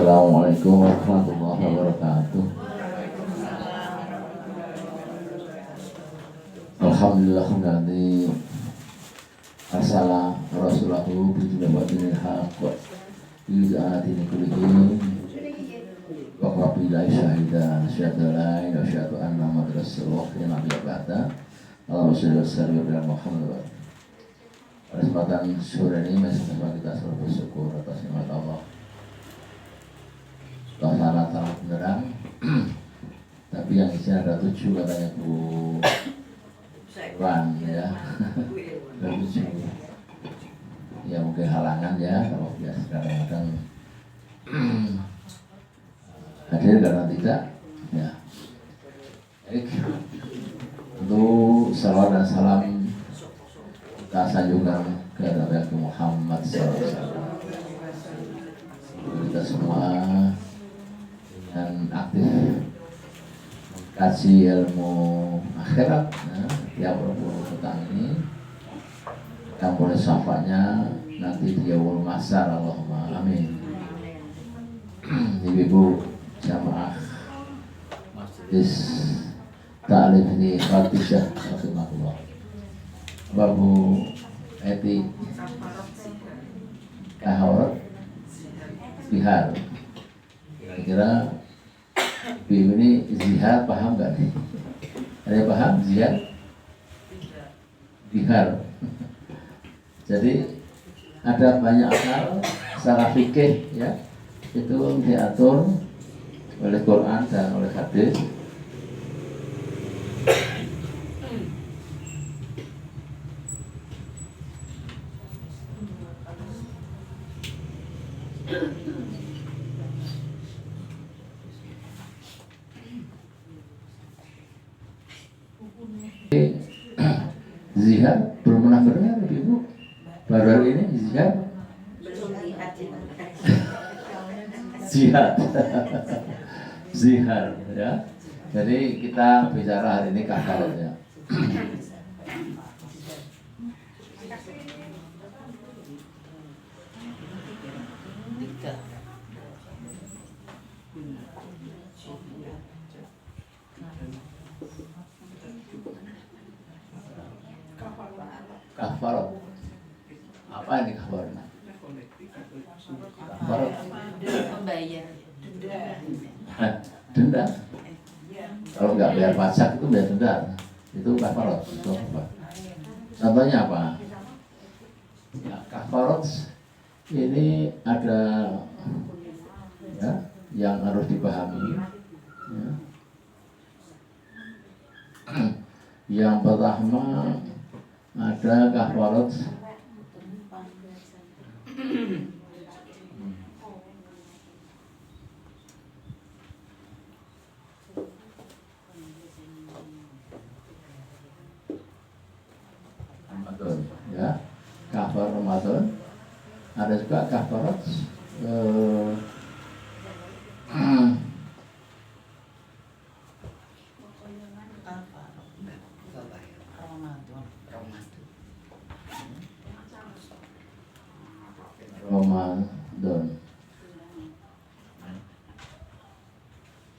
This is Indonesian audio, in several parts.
Assalamualaikum warahmatullahi wabarakatuh. Alhamdulillahilladzi arsala rasulahu bil dinil haqq yu'adini kullihi wa qabila syahida syahada la ilaha syahadu anna muhammadar rasulullah ya nabi ba'da. Allahumma shalli wa sallim ala Muhammad. Pada kesempatan sore ini mari kita selalu bersyukur atas nikmat Allah. Suasana sangat benderang, tapi yang isinya ada 7 katanya Bu Wan ya. Ada 7. Ya mungkin halangan ya kalau biasa kadang-kadang hadir karena tidak ya. Baik. Untuk salawat dan salam kita sanjungkan ke Nabi Muhammad SAW. Kita semua dan aktif kasih ilmu akhirat ya, tiap 20 petang ini yang boleh syafa'nya nanti di yaumul mahsyar. Allahumma amin. Ibu-ibu jamaah Masjid Ta'lim ini Fatihah rahimahullah. Babu Eti Kahawarat Bihar, kira-kira Ibu ini zihar paham gak nih? Ada yang paham zihar? Bihar. Jadi ada banyak hal secara fikih ya, itu diatur oleh Quran dan oleh hadis. Zihar belum pernah dengar Ibu? Baru hari ini zihar? Belum lihat Zihar. Zihar ya. Jadi kita bicara hari ini kafarat ya. Kafarat. Apa ini kafarat? Kafarat. Membayar Denda. Kalau nggak bayar pajak itu bayar denda. Itu kafarat. Contohnya apa? Ya, kafarat ini ada ya, yang harus dipahami. Ya. Yang pertama ada kafarat Ramadan ya, kafar Ramadan. Ada juga kafarat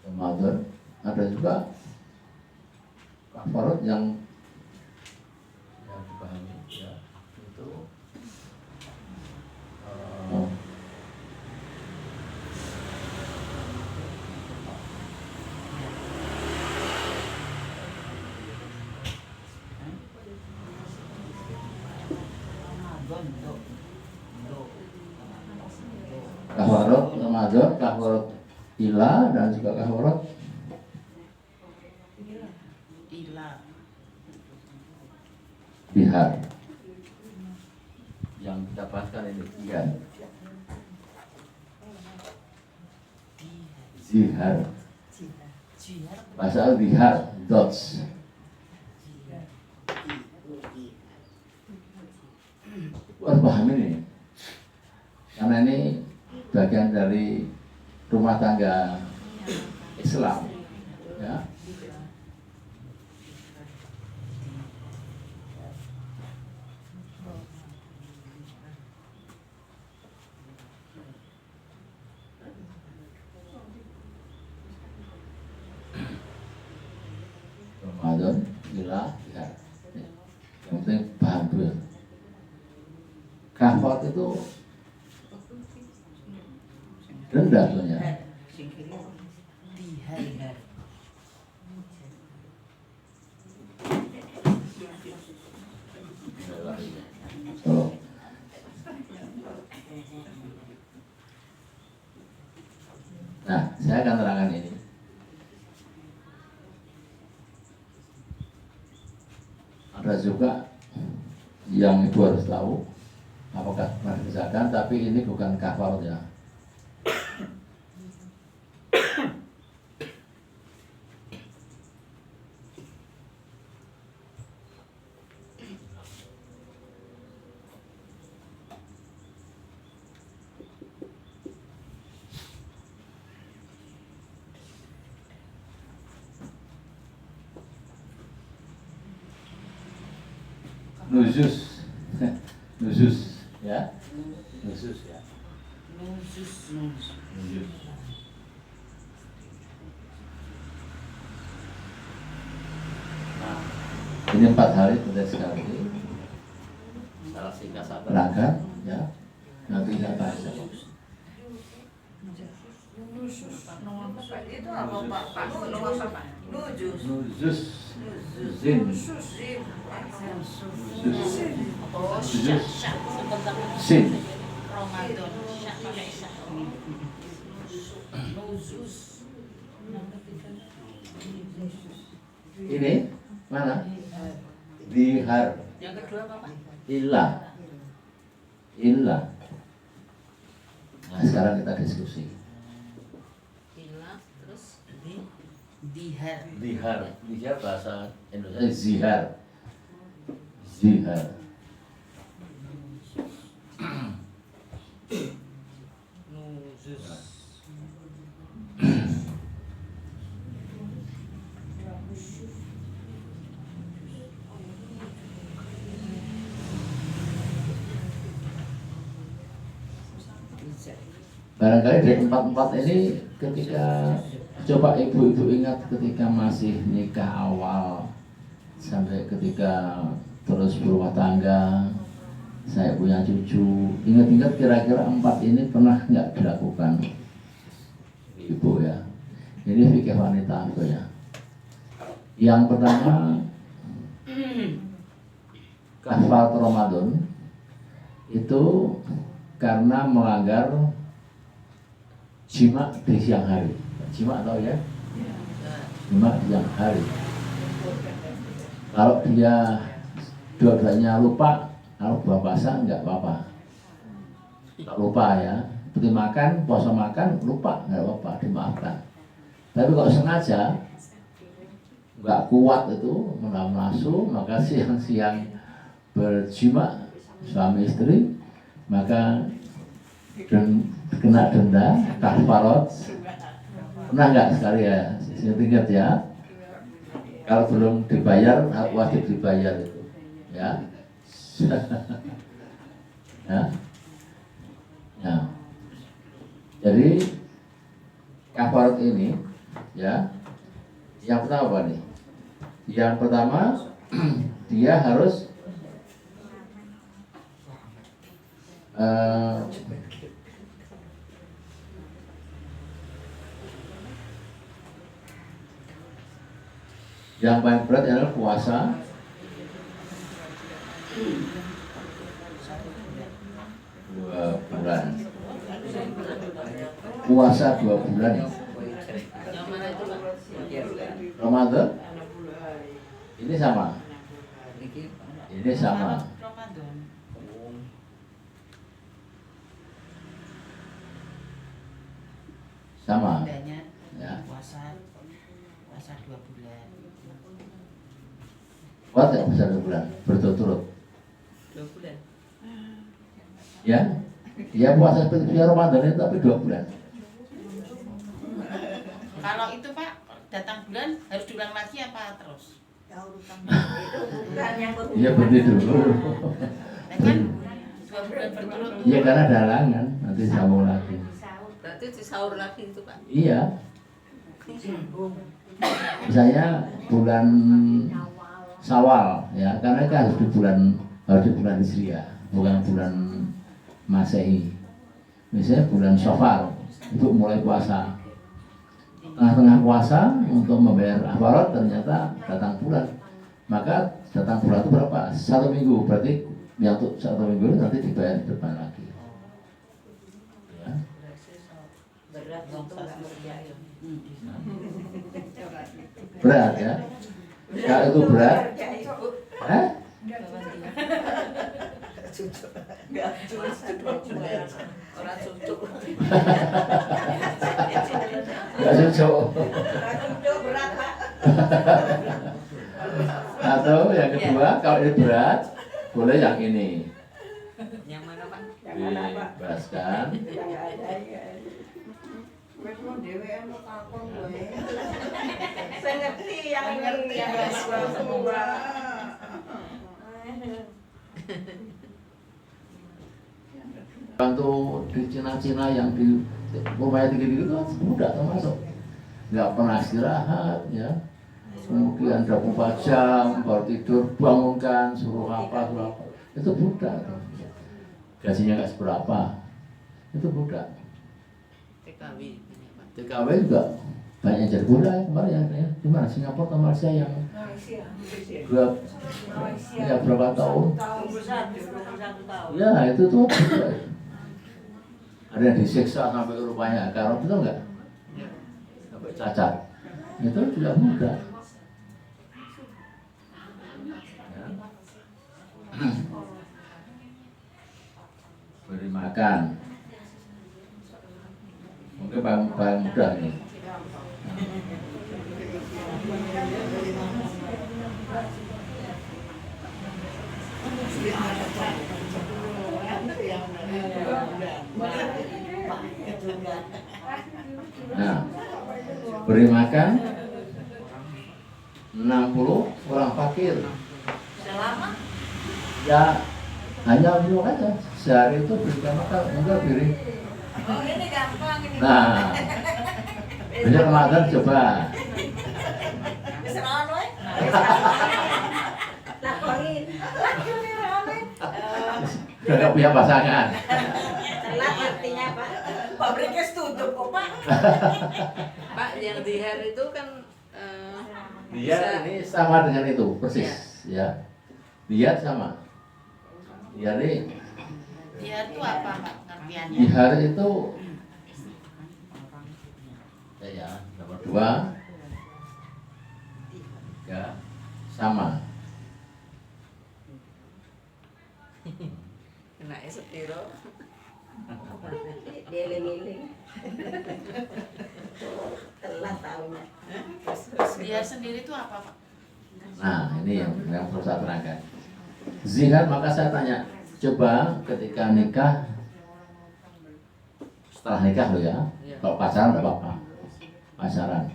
Ramadan. Ada juga kafarat yang dipahami ya, itu kafarat Ramadan, kafarat Ila, dan juga kafarat Bihar yang kita bahaskan ini Bihar. Zihar bahasa Bihar dots. Harus paham ini karena ini bagian dari rumah tangga Islam ya. itu rendah soalnya. Di hari-hari. So, nah, saya akan terangkan ini. Ada juga yang ibu harus tahu, apakah pernah dikerjakan, tapi ini bukan kafarat ya. Nuzus, nuzus, ya, nuzus ya, nuzus. Nah, ini 4 hari penting sekali. Salah singkat saya terangkan, ya. Nanti saya tanya. Itu apa Pak? Pak Nujus apa Pak? Nujus. Nuzus, zin, Oh, syak sebentar. sin. Ramadan. Syak pakai syak. Nujus. Ini mana? Dihar, Yang kedua apa Pak? ilah, ilah. Nah, sekarang kita diskusi. Ilah terus dihar. Dihar, dihar bahasa Indonesia zihar, zihar. Nujus. Barangkali dari tempat-tempat ini ketika coba ibu-ibu ingat ketika masih nikah awal sampai ketika terus berumah tangga, saya punya cucu, ingat-ingat kira-kira 4 ini pernah nggak dilakukan ibu ya. Ini fikih wanita itu ya. Yang pertama, kafarat Ramadan itu karena melanggar jima di siang hari. Jima tahu ya? Jima di siang hari. Kalau dia dua-duanya lupa, kalau buah puasa enggak apa-apa. Enggak lupa ya. Seperti makan, puasa makan, lupa enggak apa-apa, dimaafkan. Tapi kalau sengaja enggak kuat itu menahan nafsu, maka siang-siang berjima suami istri, maka kena denda kafarat. Pernah nggak sekali ya? Saya ingat ya. Kalau belum dibayar, wajib dibayar itu, ya. Ya. Ya. Jadi kafarat ini, ya. Yang pertama apa nih? Yang pertama dia harus yang paling berat adalah puasa 2 bulan. Puasa 2 bulan. Yang mana itu Pak? Ramadan ini sama. Ini sama. Ramadan. Sama. Tandanya Ya. puasa 2 bulan. Kuat ya puasa 2 bulan berturut-turut. 2 bulan. Ya. Ya puasa seperti Ramadan itu tapi 2 bulan. Kalau itu Pak, datang bulan harus diulang lagi apa terus? Iya berhenti dulu. Ya kan 2 bulan berturut-turut. Iya karena ada halangan, nanti sambung lagi. Berarti disaur lagi itu Pak. Iya. Misalnya bulan Syawal ya, karena kan harus di bulan Hijriah, bukan bulan Masehi. Misalnya bulan Syawal untuk mulai puasa. Tengah-tengah puasa untuk membayar afarat ternyata datang bulan. Maka datang bulan itu berapa? 1 minggu. Berarti yang untuk 1 minggu itu nanti dibayar di depan lagi. Ya. Berat ya. Kalau itu berat, nggak cocok. Atau yang kedua, kalau ini berat, boleh yang ini. Yang mana Pak? Dibebaskan. Saya ngerti yang ngerti yang semua. Bantu di Cina-Cina yang di rumahnya tinggi-tinggi itu mudah termasuk. Nggak pernah istirahat ya. Kemudian 24 jam baru tidur, bangunkan, suruh apa. Itu budak. Gajinya nggak seberapa. Itu budak. TKW juga banyak yang jadi budak kemarin ya. Di mana Singapura atau Malaysia yang berapa tahun? 21 tahun. Ya itu tuh budak. Ada yang disiksa sampai rupanya akar, betul nggak? Sampai cacat. Itu juga mudah. Ya. Beri makan. Mungkin paling mudah nih. Nah, beri makan 60 orang fakir. Selama? Ya hanya minum aja. Sehari itu berikan makan, enggak beri. Oh ini gampang ini. Nah, besok Ramadan coba. Keserangan weh. Lakonin. Udah nggak punya pasangan. Telat artinya Pak. Pabriknya tutup kok Pak. Pak yang dihar itu kan Dia ini sama dengan itu persis, ya. Dia sama. Dia ini Biar itu apa Pak pengertiannya? dihar itu ya nomor 2 3 sama. kena setiro. Dieling-eling. Telat tahunnya. Biar sendiri itu apa Pak? Nah ini yang perlu saya terangkan. Zihar, maka saya tanya, coba ketika nikah, setelah nikah loh ya, kalau pacaran tidak apa-apa, pacaran.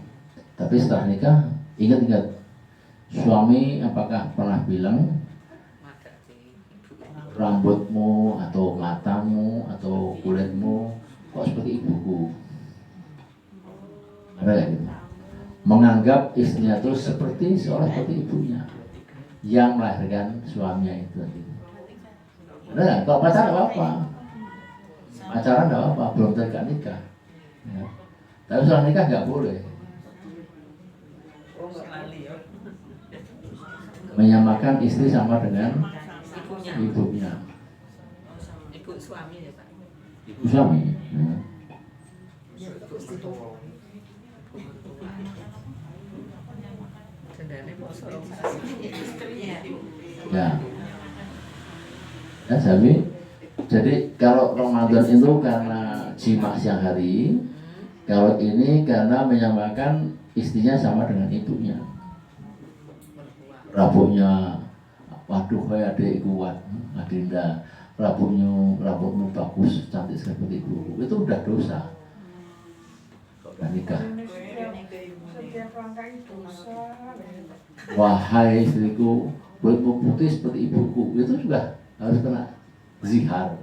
Tapi setelah nikah, ingat-ingat, suami apakah pernah bilang rambutmu atau matamu atau kulitmu kok seperti ibuku? Ada ya gitu? Menganggap istrinya itu seperti ibunya yang melahirkan suaminya itu. Nah, kalau pacaran tidak apa-apa, pacaran tidak apa-apa, belum terikat nikah. Ya. Tapi setelah nikah nggak boleh. Menyamakan istri sama dengan ibunya. Ibu suami ya Pak. Ibu suami. Ya. Ya. Ya, jadi kalau Ramadan itu karena jima siang hari, kalau ini karena menyamakan istrinya sama dengan ibunya. Rambutnya, waduh kayak adik kuat, Adinda, rambutmu bagus, cantik seperti ibuku, itu udah dosa. Udah nikah. Wahai istriku, kulitmu putih seperti ibuku, itu juga harus kena zihar.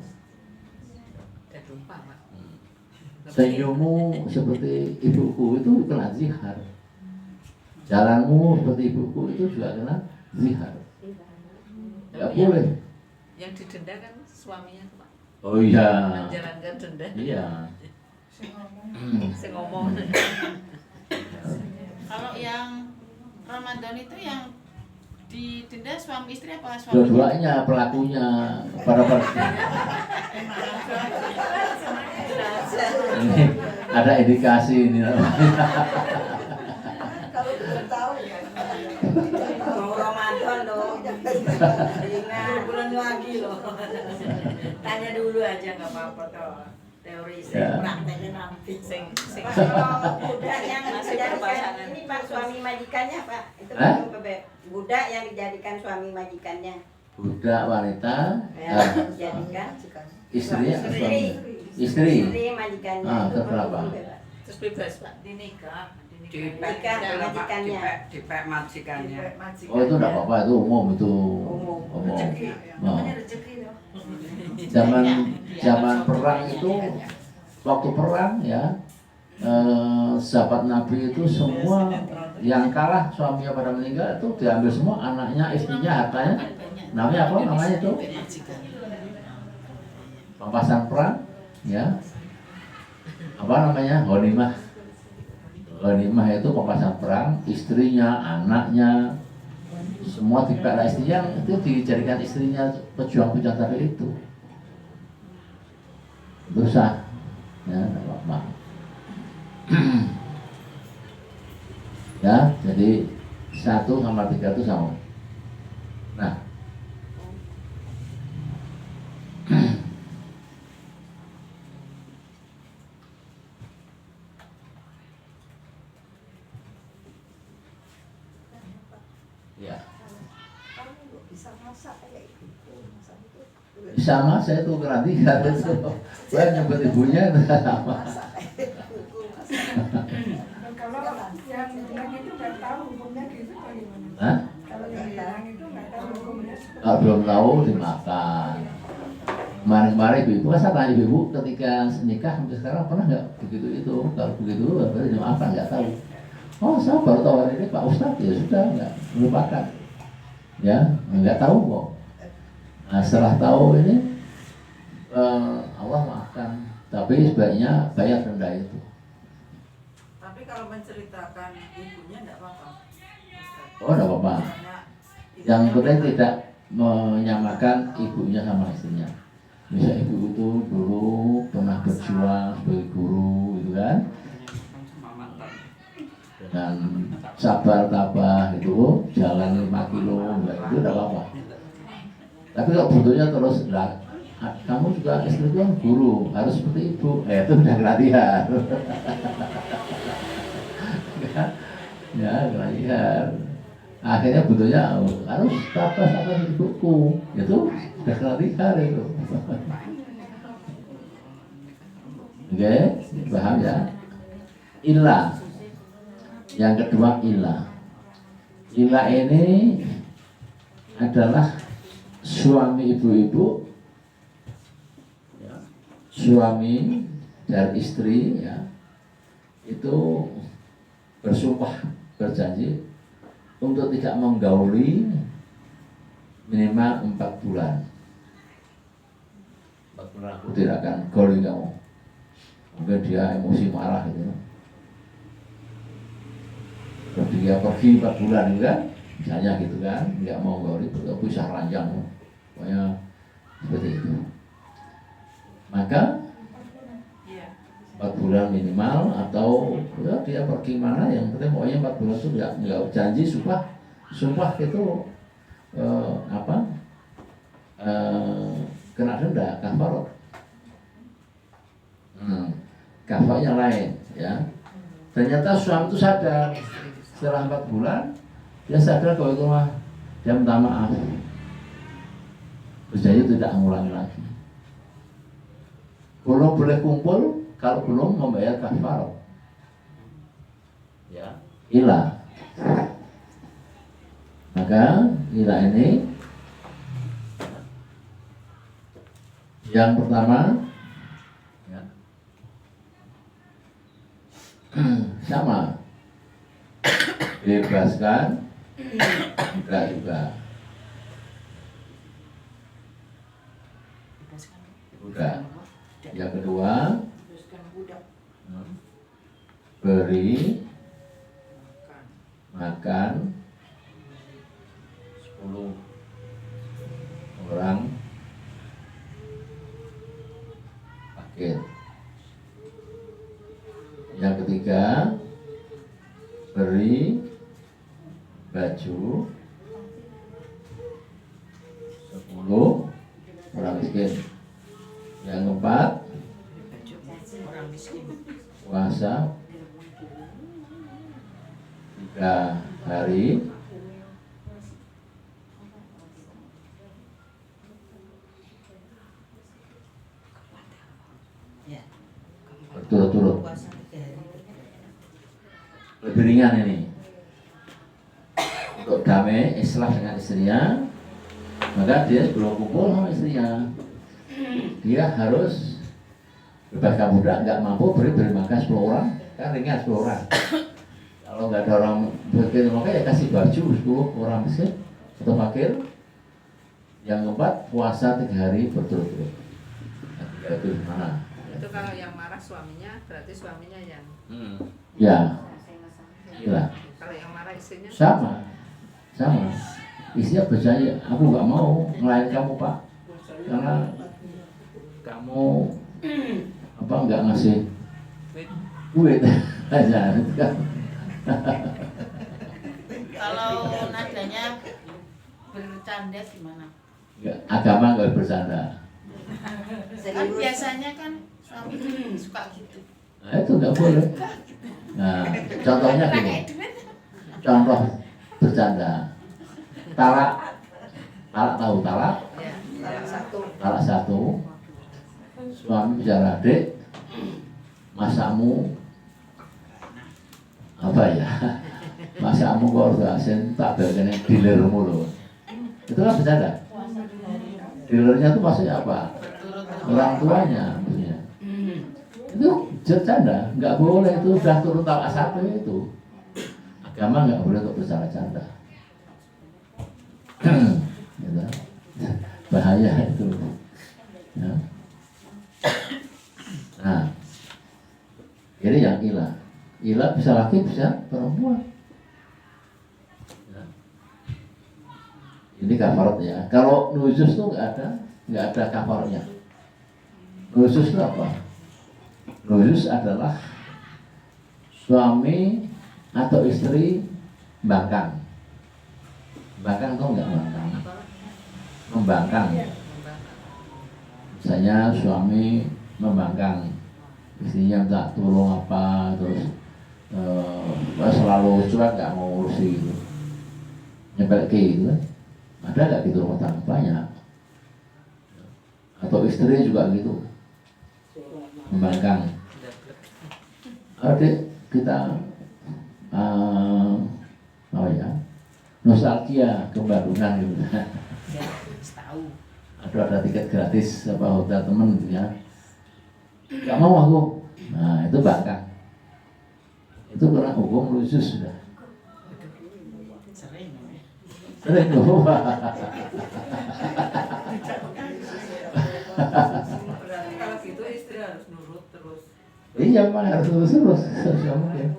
Senyummu seperti ibuku, itu kena zihar. Jalanmu seperti ibuku, itu juga kena zihar. Nggak boleh. Yang didenda kan suaminya Pak. Oh iya. menjalankan denda. Iya. Saya ngomong. Kalau yang Ramadan itu yang didenda suami istri apa suami? Dua-duanya pelakunya para ini ada indikasi ini. Kalau belum tahu ya. Mau Ramadan loh. Ingat bulan lagi loh. Tanya dulu aja nggak apa-apa toh. Teori Ya. saya prakteknya nanti. Sing Kalau budak yang Masih dijadikan berpasangan. ini Pak suami majikannya Pak. Itu Hah? belum bebek. Budak yang dijadikan suami majikannya. Budak wanita, Ya, dijadikan istrinya, istri. suami. Istri. Istri majikannya Ah, itu terus belum apa? bebek. terus bebas Pak. Dinikah Nikah majikannya. dipek majikannya. Oh itu enggak apa-apa, itu umum itu. Umum. Umum. Rezeki. Oh. Namanya rezeki loh. Zaman perang itu, waktu perang ya, sahabat Nabi itu semua yang kalah suaminya pada meninggal itu diambil semua, anaknya, istrinya, hartanya. Namanya apa? Namanya itu pampasan perang, ya. Apa namanya? Ghanimah. Ghanimah itu pampasan perang, istrinya, anaknya, semua dipelak istrinya, itu dijadikan istrinya pejuang-pejuang tadi itu. Dosa, ya, tidak apa-apa. Ya, jadi 1 sama 3 itu sama. Nah, ya. Kamu bisa masak kayak gitu. Masak itu. Sama saya tuh perhatikan itu. Saya nyebut ibunya itu sama. Masak kayak gitu. Masak. Kalau yang bilang itu nggak tahu hukumnya gitu bagaimana? Hah? Kalau yang bilang itu nggak tahu hukumnya. Kalau belum tahu dimakan. Kemarin-kemarin ibu kan saya tanya ibu ketika nikah sampai sekarang pernah nggak begitu itu? Kalau begitu berarti dimakan nggak tahu. Oh saya baru tahu hari ini Pak Ustadz, ya sudah nggak melupakan. Ya nggak tahu kok. Nah, setelah tahu ini Allah maafkan, tapi sebaiknya bayar denda itu. Tapi kalau menceritakan ibunya enggak apa-apa. Oh enggak apa-apa. Yang penting tidak menyamakan ibunya sama istrinya. Bisa ibu itu dulu pernah berjuang sebagai guru gitu kan, Sama mantan. dengan sabar tabah itu jalan 5 kilo enggak, itu enggak apa-apa. Tapi kalau butuhnya terus lah, kamu juga istri itu kan guru, harus seperti ibu. Itu udah latihan. Ya, latihan. Akhirnya butuhnya harus tabah ibuku. Itu udah latihan itu. Oke, paham ya? Ilah. Yang kedua ilah. Ilah ini adalah suami ibu-ibu, ya, suami dan istri ya, itu bersumpah berjanji untuk tidak menggauli minimal 4 bulan. 4 bulan aku tidak akan gauli kamu. Mungkin dia emosi marah gitu. Terus dia pergi 4 bulan gitu kan, misalnya gitu kan, nggak mau gauli, bisa ranjang, pokoknya seperti itu. Maka 4 bulan minimal, atau ya dia pergi mana, yang penting pokoknya 4 bulan itu nggak janji sumpah itu kena denda kafarat. Kafarnya lain ya. Ternyata suami itu sadar setelah 4 bulan, dia sadar kalau itu mah, dia minta maaf, berjanji tidak mengulangi lagi. Belum boleh kumpul kalau belum membayar kafarat. Ya, ilah. Maka ilah ini yang pertama ya, sama bebaskan, enggak juga budak. Yang kedua, beri makan 10 orang fakir. Yang ketiga, beri baju 10 orang miskin. Yang keempat, Orang miskin. puasa 3 hari Ya. berturut-turut. Puasa 3 hari. Lebih ringan ini. Untuk damai islah dengan istrinya, maka dia sebelum kumpul sama istrinya, dia harus bebaskan budak, nggak mampu beri makan 10 orang, kan ringan 10 orang. Kalau nggak ada orang fakir, maka ya kasih baju 10 orang miskin atau fakir. Yang keempat, puasa 3 hari berturut-turut. Nah, itu mana? Itu kalau yang marah suaminya, berarti suaminya yang. Ya, inilah. Kalau yang marah istrinya. Sama. Istrinya percaya, aku nggak mau ngelayan kamu Pak, karena kamu nggak ngasih duit aja. Kalau nadanya bercanda gimana? Agama nggak bercanda. Kan biasanya kan suami suka gitu. Nah, itu nggak boleh. Nah, contohnya gini, contoh bercanda. Talak tahu talak? Ya, satu. Talak 1. Suami bicara, Dek, masakmu apa ya? Masakmu kok udah asin tak bagian dealermu loh. Itu kan bercanda. Dealernya itu maksudnya apa? Orang tuanya maksudnya. Itu bercanda, nggak boleh, itu udah turun talak 1 itu. Agama nggak boleh untuk bercanda-canda. Gitu. Bahaya itu. Ya. Nah, ini yang ilah. Ilah bisa laki, bisa perempuan. Ya. Ini kafarat ya. Kalau nuzus tuh nggak ada kafarnya. Nuzus itu apa? Nuzus adalah suami atau istri membangkang. Membangkang tuh nggak membangkang? Membangkang. Misalnya suami membangkang, istrinya minta tolong apa, terus selalu cuek, nggak mau urusi gitu, nyepelke gitu kan. Ada nggak gitu rumah tangga? Banyak. Atau istri juga gitu, membangkang. Adik kita nostalgia ke Bandungan gitu. Ya, tahu. Ada tiket gratis apa hotel temen gitu ya. Gak mau aku. Nah, itu bangkang. Itu karena hukum khusus sudah. Sering. Sering loh. Berarti kalau gitu istri harus nurut terus. Iya, memang harus terus suami ya.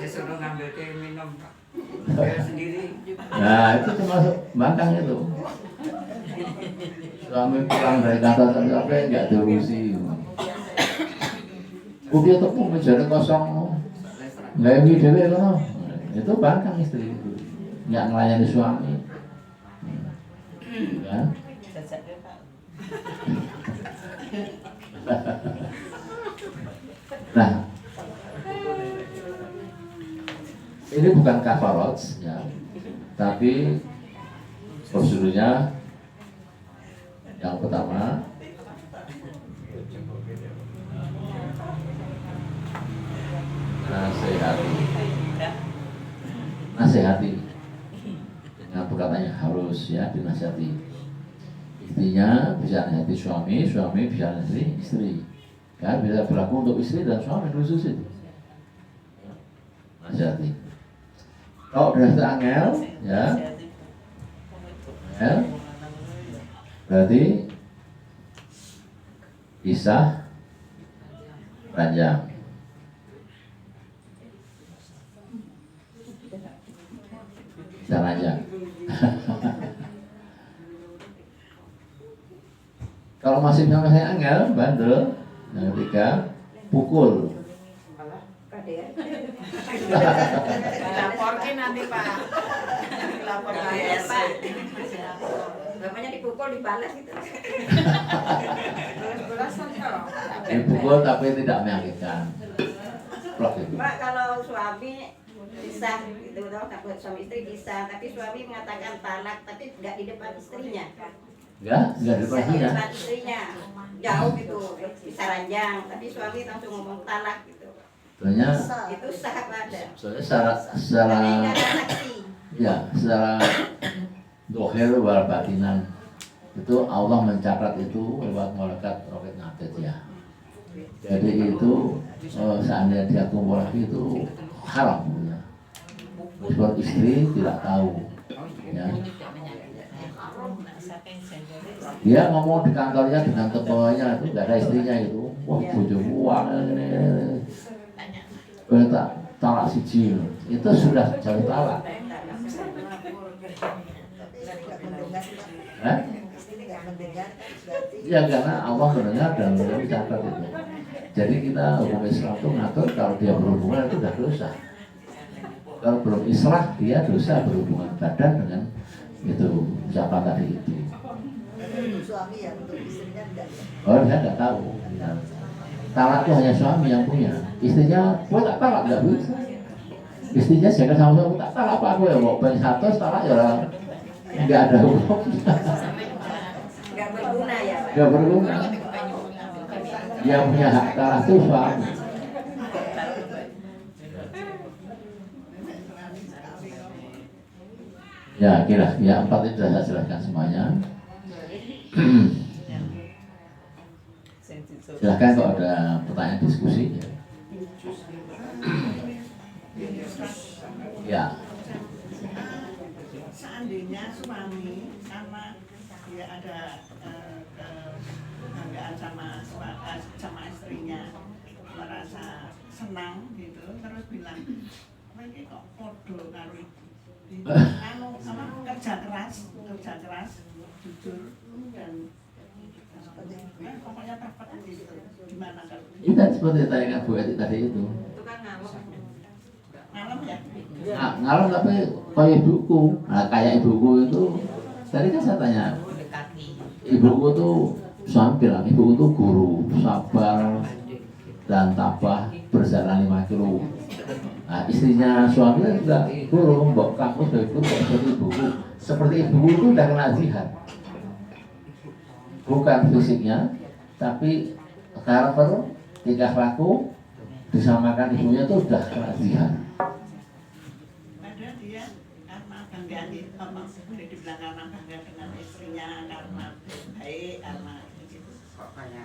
Disuruh ngambil kayak minum, dia sendiri. Nah, itu termasuk bangkang itu. Suami pulang dari kantor sampai nggak diurusi. Udah tepung menjadi kosong, nggak yang dewe kan? Itu bangkang istri itu, nggak melayani suami. Kan? Nah, ini bukan kafarat ya, tapi prosedurnya yang pertama nasihati dengan perkataannya harus ya dinasihati. Istrinya bisa nasihati suami bisa nasihati istri. Kan bisa berlaku untuk istri dan suami khusus itu. Nasihati. Kalau udah angel, ya, angel, berarti kisah panjang. Kisah panjang. Kalau masih angel, bandel, yang ketiga pukul. Laporkin nanti Pak. Lapor ke Bayar, ASC. Pak. Bapaknya dipukul dibalas gitu. Belas-belasan kalau. Dipukul tapi tidak menyakitkan. Plok itu. Pak, kalau suami pisah gitu toh, takut suami istri pisah, tapi suami mengatakan talak tapi tidak di depan istrinya. Enggak di Tidak di depannya. depan istrinya. Jauh gitu, bisa ranjang, tapi suami langsung ngomong talak gitu. Soalnya, Itu sah apa ada? soalnya secara Tapi nggak ada saksi. ya secara dohir wal batinan itu Allah mencatat itu lewat malaikat roket ngatet ya. Jadi itu seandainya dia kumpul lagi itu haram ya. Meskipun istri tidak tahu ya. Dia ngomong di kantornya dengan tepelnya itu gak ada istrinya itu. Wah bojo uang ini. Talak siji itu sudah jauh talak. Eh? Ya karena Allah mendengar dan beliau catat itu. Jadi kita hukum Islam itu ngatur kalau dia berhubungan itu sudah dosa. Kalau belum islah dia dosa berhubungan badan dengan itu ucapan tadi itu. Suami ya, untuk istrinya enggak. Oh dia nggak tahu. Ya. Talak itu hanya suami yang punya. Istrinya, gue tak talak nggak bisa. Istrinya jangan sama suami tak talak apa aku ya mau banyak satu talak ya orang nggak ada hukum. Nggak berguna ya, Pak. Nggak berguna. Yang punya hak talak itu suami. Ya kira ya 4 itu sudah saya jelaskan semuanya. Silahkan kalau ada pertanyaan diskusi ya. Ya. Seandainya suami sama dia ada kebanggaan sama istrinya, merasa senang gitu, terus bilang, "Apa ini kok podo karo ibu?" Kerja keras, jujur dan pokoknya dapat gitu. Gimana kalau Itu kan seperti tanyakan Bu Eti tadi itu. Itu kan malam ya? Ngalor tapi kayak ibuku. Nah, kayak ibuku itu tadi kan saya tanya. Ibuku tuh suami bilang ibuku tuh guru, sabar dan tabah berjalan 5 kilo. Nah, istrinya suami kan juga guru, mbok kamu sudah guru seperti ibuku. Seperti ibuku itu udah kena jihad. Bukan fisiknya, tapi karakter, tingkah laku disamakan ibunya itu udah kena jihad. Padahal dia karena bangga boleh dibilang karena bangga dengan istrinya, karena baik, karena gitu.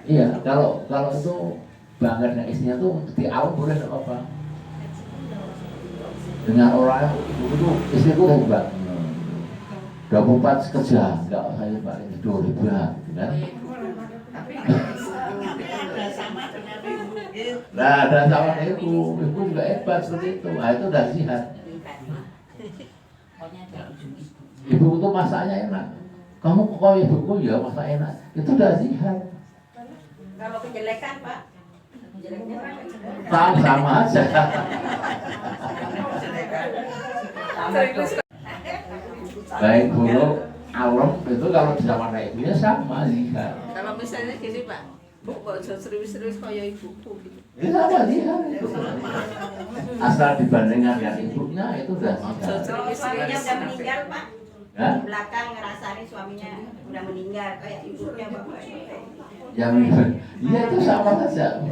Iya, kalau itu bangga dengan istrinya tuh di awal boleh nggak apa. Dengan orang itu istriku hebat. 24 kerja, enggak saya Pak itu hebat, kan? Tapi ada sama dengan ibu gitu. Nah, ada sama ibu juga hebat seperti itu. Nah, itu udah jihad. Ibu itu masaknya enak. Kamu kok ibuku ya masak enak. Itu udah jihad. kalau kejelekan, Pak. Jeleknya Sama aja. Baik buruk alam itu kalau disamarkan ibunya sama jihad. Kalau misalnya gini Pak, Bu, kok serius-serius kayak ibuku gitu. Ini sama jihad itu. Asal dibandingkan dengan ibunya itu udah jihad. kalau suaminya udah meninggal, Pak. Ya? Di belakang ngerasain suaminya udah meninggal kayak ibunya bapaknya. Yang iya itu sama saja.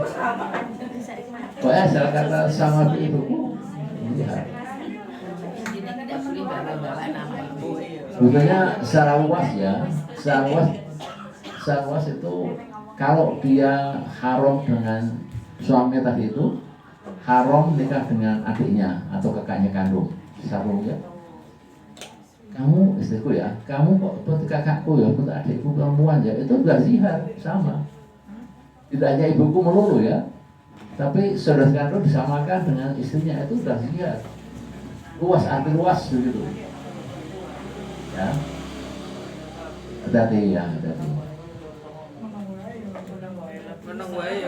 Pokoknya asal kata sama ibuku jihad. Sebetulnya secara luas ya, secara luas itu kalau dia haram dengan suami tadi itu haram nikah dengan adiknya atau kakaknya kandung sarungnya. Kamu istriku ya, kamu kok buat kakakku ya, buat adikku perempuan ya, itu udah zihar sama. Tidak hanya ibuku melulu ya, tapi saudara kandung disamakan dengan istrinya itu udah zihar. Luas arti luas begitu. Ya, hati-hati ya, hati-hati. Menang wae ya.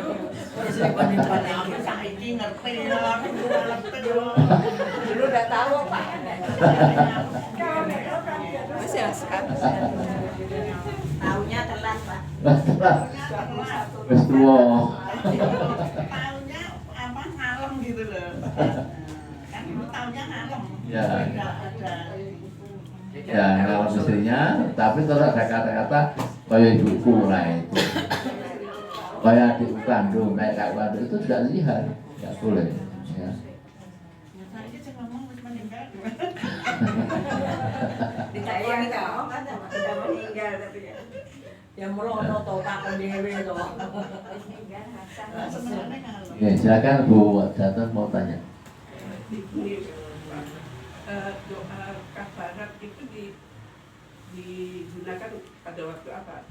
Aku saiki ngerti ya, aku ngerti ya. Dulu udah tahu Pak. Masih askan. Taunya telat Pak. Wes tuwa. Taunya apa ngalem gitu loh. Kan dulu taunya ngalem. Ya. Tidak ada. Ya, kalau istrinya, tapi tetap ada kata-kata kayak ibuku lah itu. Kayak adikku kandung, kayak kakak kandung itu tidak zihar, tidak boleh. Ya. Saiki sing ngomong wis meninggal. Saya tahu kan sudah meninggal tapi ya. Ya melono to takon dhewe to. Nah, sebenarnya ngalem. Oke, silakan Bu Jatun mau tanya. Doa kafarat itu digunakan pada waktu apa?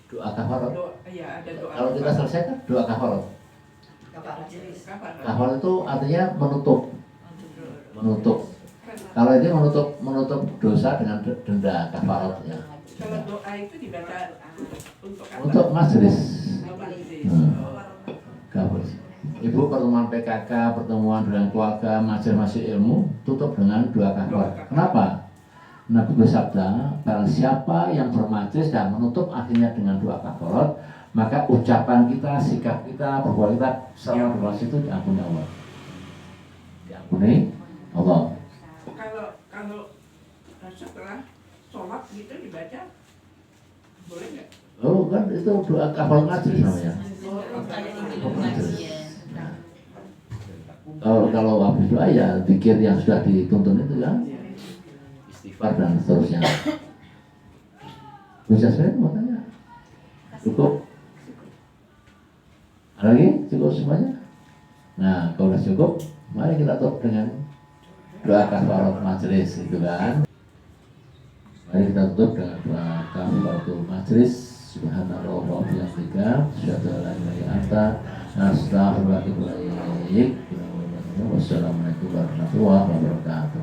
Doa kafarat. Ya ada doa. Kalau kita selesaikan doa kafarat. Kafarat. Kafarat itu artinya menutup. Menutup. Kalau ini menutup dosa dengan denda kafarat ya. Kalau doa itu dibaca untuk apa? Untuk majelis. Majelis. Kafarat. Ibu pertemuan PKK, pertemuan dengan keluarga, majelis ilmu, tutup dengan doa kafarat. Kenapa? Nabi bersabda, barang siapa yang bermajelis dan menutup akhirnya dengan doa kafarat, maka ucapan kita, sikap kita, perbuatan kita selama berpuasa itu diampuni Allah. Diampuni Allah. Kalau setelah sholat gitu dibaca boleh nggak? Oh kan itu doa kafarat majelis namanya. Kalau habis doa ya zikir yang sudah dituntun itu kan. Istighfar dan seterusnya. Bisa saya mau tanya? Cukup? Ada lagi? Cukup semuanya? Nah, kalau sudah cukup, mari kita tutup dengan doa kafarat majelis itu kan. Mari kita tutup dengan doa kafarat majelis. Subhanallah wa bihamdika, asyhadu an la ilaha illa anta, astaghfiruka wa atubu ilaik. Wassalamualaikum warahmatullahi wabarakatuh.